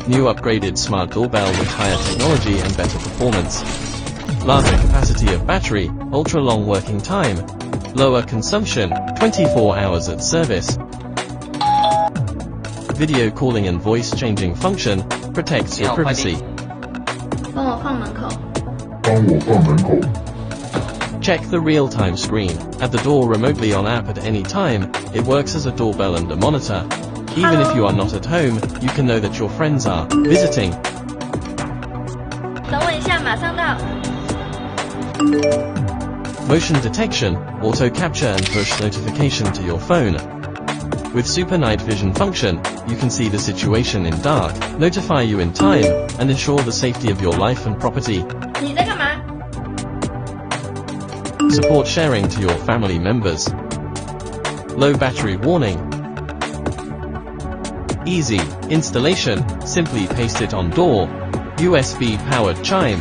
New upgraded smart doorbell with higher technology and better performance. Larger capacity of battery, ultra long working time. Lower consumption, 24 hours at service. Video calling and voice changing function, protects your privacy. 帮我放门口。 Check the real-time screen at the door remotely on app at any time. It works as a doorbell and a monitor. Even if you are not at home, you can know that your friends are visiting. 等我一下，马上到。 Motion detection, auto capture and push notification to your phone. With super night vision function, you can see the situation in dark, notify you in time, and ensure the safety of your life and property. 你在干嘛？ Support sharing to your family members. Low battery warning. Easy installation, simply paste it on door. USB powered chime.